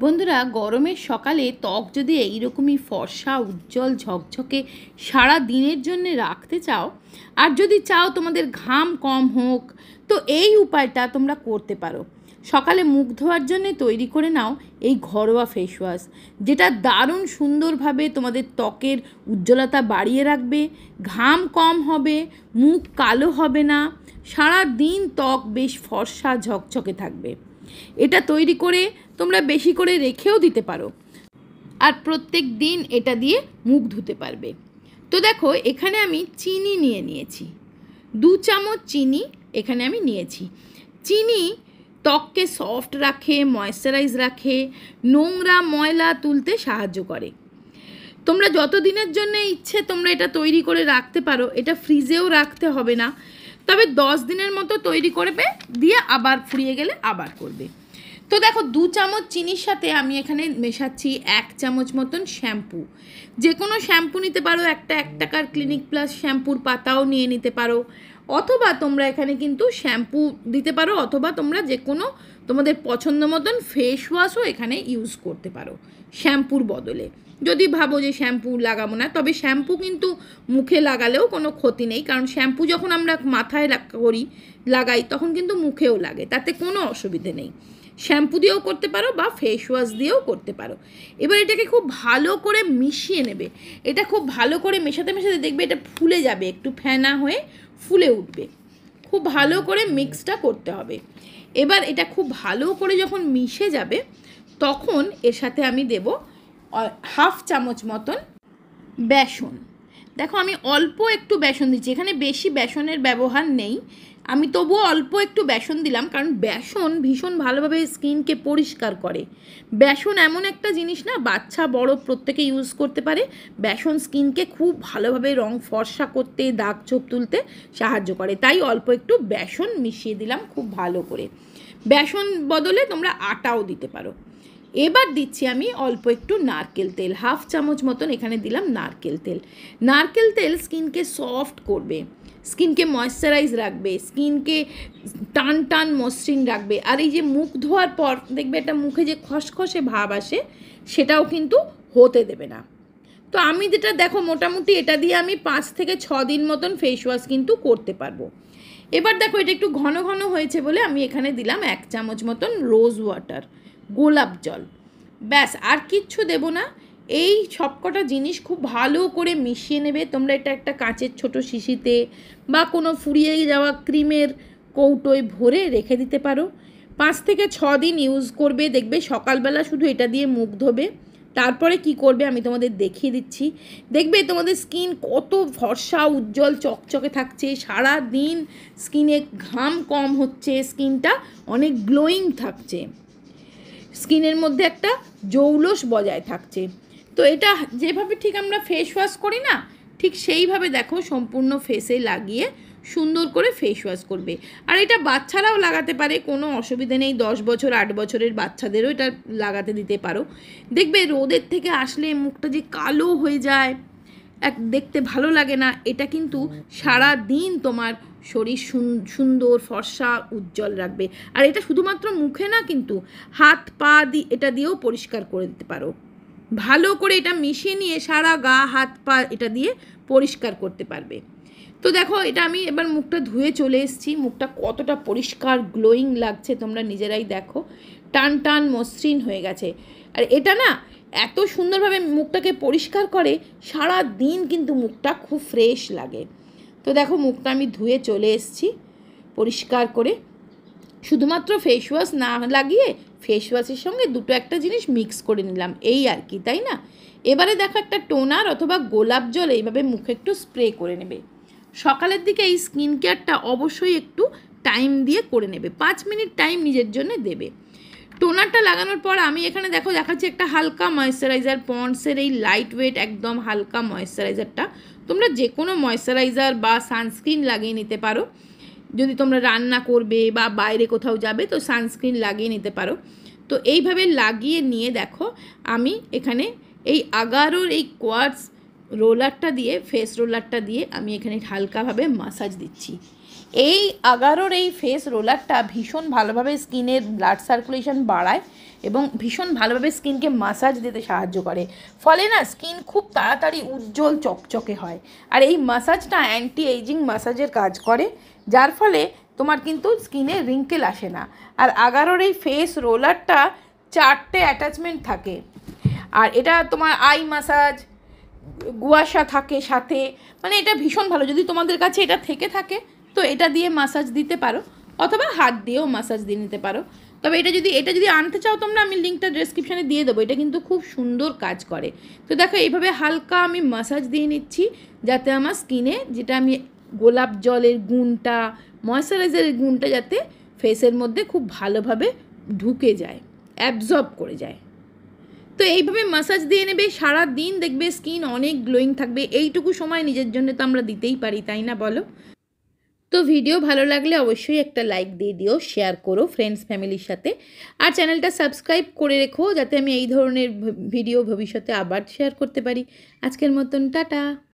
বন্ধুরা, গরমের সকালে ত্বক যদি এইরকমই ফর্সা উজ্জ্বল ঝকঝকে সারা দিনের জন্য রাখতে চাও, আর যদি চাও তোমাদের ঘাম কম হোক, তো এই উপায়টা তোমরা করতে পারো। সকালে মুখ ধোয়ার জন্য তৈরি করে নাও এই ঘরোয়া ফেস ওয়াশ, যেটা দারুণ সুন্দরভাবে তোমাদের ত্বকের উজ্জ্বলতা বাড়িয়ে রাখবে, ঘাম কম হবে, মুখ কালো হবে না, সারা দিন ত্বক বেশ ফর্সা ঝকঝকে থাকবে। এটা তৈরি করে তোমরা বেশি করে রেখেও দিতে পারো, আর প্রত্যেক দিন এটা দিয়ে মুখ ধুতে পারবে। তো দেখো, এখানে আমি চিনি নিয়েছি, 2 চামচ চিনি এখানে আমি নিয়েছি। চিনি ত্বককে সফট রাখে, ময়েশ্চারাইজ রাখে, নোংরা ময়লা তুলতে সাহায্য করে। তোমরা যত দিনের জন্য ইচ্ছে তোমরা এটা তৈরি করে রাখতে পারো, এটা ফ্রিজেও রাখতে হবে না, তবে 10 দিনের মতো তৈরি করবে, দিয়ে আবার ফুরিয়ে গেলে আবার করবে। তো দেখো, 2 চামচ চিনির সাথে আমি এখানে মেশাচ্ছি 1 চামচ মতন শ্যাম্পু। যে কোনো শ্যাম্পু নিতে পারো, 1 টাকার ক্লিনিক প্লাস শ্যাম্পুর পাতাও নিয়ে নিতে পারো, অথবা তোমরা এখানে কিন্তু শ্যাম্পু দিতে পারো, অথবা তোমরা যে কোনো তোমাদের পছন্দ মতন ফেস ওয়াশও এখানে ইউজ করতে পারো শ্যাম্পুর বদলে। যদি ভাবো যে শ্যাম্পু লাগাবো না, তবে শ্যাম্পু কিন্তু মুখে লাগালেও কোনো ক্ষতি নেই, কারণ শ্যাম্পু যখন আমরা মাথায় লাগাই তখন কিন্তু মুখেও লাগে, তাতে কোনো অসুবিধে নেই। শ্যাম্পু দিয়েও করতে পারো বা ফেস ওয়াশ দিয়েও করতে পারো। এবার এটাকে খুব ভালো করে মিশিয়ে নেবে। এটা খুব ভালো করে মেশাতে মেশাতে দেখবে এটা ফুলে যাবে, একটু ফেনা হয়ে ফুলে উঠবে। খুব ভালো করে মিক্সটা করতে হবে। এবার এটা খুব ভালো করে যখন মিশে যাবে, তখন এর সাথে আমি দেব 1/2 চামচ মতন বেসন। দেখো, আমি অল্প একটু বেসন দিচ্ছি, এখানে বেশি বেসনের ব্যবহার নেই, আমি তবুও অল্প একটু বেসন দিলাম, কারণ বেসন ভীষণ ভালোভাবে স্কিনকে পরিষ্কার করে। বেসন এমন একটা জিনিস না, বাচ্চা বড় প্রত্যেকে ইউজ করতে পারে। বেসন স্কিনকে খুব ভালোভাবে রং ফর্সা করতে, দাগ ছোপ তুলতে সাহায্য করে, তাই অল্প একটু বেসন মিশিয়ে দিলাম খুব ভালো করে। বেসন বদলে তোমরা আটাও দিতে পারো। এবার দিচ্ছি আমি অল্প একটু নারকেল তেল, 1/2 চামচ মতন এখানে দিলাম নারকেল তেল। নারকেল তেল স্কিনকে সফট করবে, স্কিনকে ময়েশ্চারাইজ রাখবে, স্কিনকে টান টান মসৃণ রাখবে। আর এই যে মুখ ধোয়ার পর দেখবে একটা মুখে যে খসখসে ভাব আসে, সেটাও কিন্তু হতে দেবে না। তো আমি যেটা দেখো, মোটামুটি এটা দিয়ে আমি 5 থেকে 6 দিন মতন ফেস ওয়াশ কিন্তু করতে পারবো। এবার দেখো, এটা একটু ঘন ঘন হয়েছে বলে আমি এখানে দিলাম 1 চামচ মতন রোজ ওয়াটার, গোলাপ জল। ব্যাস, আর কিচ্ছু দেব না। এই সবকটা জিনিস খুব ভালো করে মিশিয়ে নেবে। তোমরা এটা একটা কাঁচের ছোট শিশিতে বা কোনো ফুরিয়ে যাওয়া ক্রিমের কৌটোয় ভরে রেখে দিতে পারো। 5 থেকে 6 দিন ইউজ করবে, দেখবে সকালবেলা শুধু এটা দিয়ে মুখ ধোবে, তারপরে কি করবে আমি তোমাদের দেখিয়ে দিচ্ছি। দেখবে তোমাদের স্কিন কত ফর্সা উজ্জ্বল চকচকে থাকছে, সারা দিন স্কিনে ঘাম কম হচ্ছে, স্কিনটা অনেক গ্লোয়িং থাকছে, স্কিনের মধ্যে একটা জৌলস বজায় থাকছে। তো এটা যেভাবে ঠিক আমরা ফেস ওয়াশ করি না, ঠিক সেইভাবে দেখো সম্পূর্ণ ফেসে লাগিয়ে সুন্দর করে ফেস ওয়াশ করবে। আর এটা বাচ্চারাও লাগাতে পারে, কোনো অসুবিধে নেই। 10 বছর 8 বছরের বাচ্চাদেরও এটা লাগাতে দিতে পারো। দেখবে রোদের থেকে আসলে মুখটা যে কালো হয়ে যায়, দেখতে ভালো লাগে না, এটা কিন্তু সারা দিন তোমার শরীর সুন্দর ফর্সা উজ্জ্বল রাখবে। আর এটা শুধুমাত্র মুখে না, কিন্তু হাত পা এটা দিয়েও পরিষ্কার করে দিতে পারো। ভালো করে এটা মিশিয়ে নিয়ে সারা গা হাত পা এটা দিয়ে পরিষ্কার করতে পারবে। তো দেখো, এটা আমি এবার মুখটা ধুয়ে চলে এসেছি, মুখটা কতটা পরিষ্কার গ্লোয়িং লাগছে তোমরা নিজেরাই দেখো, টান টান মসৃণ হয়ে গেছে। আর এটা না এত সুন্দরভাবে মুখটাকে পরিষ্কার করে, সারা দিন কিন্তু মুখটা খুব ফ্রেশ লাগে। তো দেখো, মুখটা আমি ধুয়ে চলে এসেছি পরিষ্কার করে। শুধুমাত্র ফেস ওয়াশ না লাগিয়ে ফেস ওয়াশের সঙ্গে দুটো একটা জিনিস মিক্স করে নিলাম, এই আর কি, তাই না? এবারে দেখো, একটা টোনার অথবা গোলাপ জল এইভাবে মুখে একটু স্প্রে করে নেবে। সকালের দিকে এই স্কিন কেয়ারটা অবশ্যই একটু টাইম দিয়ে করে নেবে, 5 মিনিট টাইম নিজের জন্য দেবে। টোনারটা লাগানোর পর আমি এখানে দেখো দেখাচ্ছি একটা হালকা ময়েশ্চারাইজার, পন্ডসের এই লাইট ওয়েট একদম হালকা ময়েশ্চারাইজারটা। তোমরা যে কোনো ময়েশ্চারাইজার বা সানস্ক্রিন লাগিয়ে নিতে পারো। যদি তোমরা রান্না করবে বা বাইরে কোথাও যাবে, তো সানস্ক্রিন লাগিয়ে নিতে পারো। তো এইভাবে লাগিয়ে নিয়ে দেখো, আমি এখানে এই আগারোর এই কোয়ার্টস রোলারটা দিয়ে, ফেস রোলারটা দিয়ে আমি এখানে হালকাভাবে মাসাজ দিচ্ছি। এই আগারোর এই ফেস রোলারটা ভীষণ ভালোভাবে স্কিনের ব্লাড সার্কুলেশন বাড়ায় এবং ভীষণ ভালোভাবে স্কিনকে মাসাজ দিতে সাহায্য করে, ফলে না স্কিন খুব তাড়াতাড়ি উজ্জ্বল চকচকে হয়। আর এই মাসাজটা অ্যান্টি এইজিং মাসাজের কাজ করে, যার ফলে তোমার কিন্তু স্কিনে রিঙ্কেল আসে না। আর আগারোর এই ফেস রোলারটা 4টে অ্যাটাচমেন্ট থাকে, আর এটা তোমার আই মাসাজ গুয়াশা থাকে সাথে, মানে এটা ভীষণ ভালো। যদি তোমাদের কাছে এটা থেকে থাকে তো এটা দিয়ে মাসাজ দিতে পারো, অথবা হাত দিয়েও মাসাজ দিয়ে নিতে পারো। তবে এটা যদি আনতে চাও তোমরা, আমি লিঙ্কটা ডেসক্রিপশানে দিয়ে দেবো। এটা কিন্তু খুব সুন্দর কাজ করে। তো দেখো এইভাবে হালকা আমি মাসাজ দিয়ে নিচ্ছি, যাতে আমার স্কিনে যেটা আমি গোলাপ জলের গুণটা, ময়শ্চারাইজারের গুণটা যাতে ফেসের মধ্যে খুব ভালোভাবে ঢুকে যায়, অ্যাবজর্ব করে যায়। তো এইভাবে মাসাজ দিয়ে নেবে, সারা দিন দেখবে স্কিন অনেক গ্লোয়িং থাকবে। এইটুকু সময় নিজের জন্য তো আমরা দিতেই পারি, তাই না বলো? তো ভিডিও ভালো লাগলে অবশ্যই একটা লাইক দিয়ে দিও, শেয়ার করো ফ্রেন্ডস ফ্যামিলির সাথে, আর চ্যানেলটা সাবস্ক্রাইব করে রেখো, যাতে আমি এই ধরনের ভিডিও ভবিষ্যতে আবার শেয়ার করতে পারি। আজকের মতন টাটা।